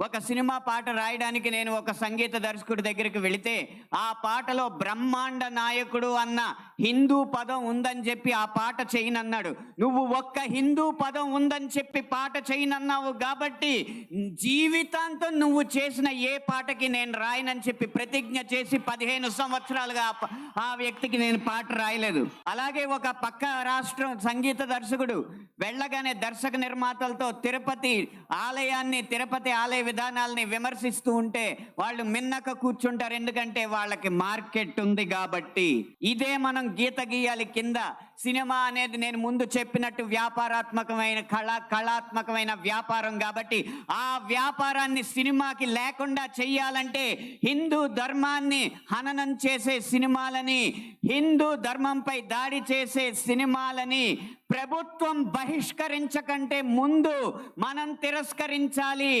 ఒక సినిమా పాట రాయడానికి నేను ఒక సంగీత దర్శకుడి దగ్గరికి వెళితే ఆ పాటలో బ్రహ్మాండ నాయకుడు అన్న హిందూ పదం ఉందని చెప్పి ఆ పాట చేయనన్నాడు. నువ్వు ఒక్క హిందూ పదం ఉందని చెప్పి పాట చేయనన్నావు కాబట్టి జీవితాంతం నువ్వు చేసిన ఏ పాటకి నేను రాయనని చెప్పి ప్రతిజ్ఞ చేసి 15 సంవత్సరాలుగా ఆ వ్యక్తికి నేను పాట రాయలేదు. అలాగే ఒక పక్క రాష్ట్రం సంగీత దర్శకుడు వెళ్ళగానే దర్శక నిర్మాతలతో తిరుపతి ఆలయ విధానాలని విమర్శిస్తూ ఉంటే వాళ్ళు మిన్నక కూర్చుంటారు, ఎందుకంటే వాళ్ళకి మార్కెట్ ఉంది కాబట్టి. ఇదే మనం గీత గీయాలి కింద. సినిమా అనేది నేను ముందు చెప్పినట్టు వ్యాపారాత్మకమైన కళాత్మకమైన వ్యాపారం కాబట్టి ఆ వ్యాపారాన్ని సినిమాకి లేకుండా చెయ్యాలంటే హిందూ ధర్మాన్ని హననం చేసే సినిమాలని, హిందూ ధర్మంపై దాడి చేసే సినిమాలని ప్రభుత్వం బహిష్కరించకంటే ముందు మనం తిరస్కరించాలి.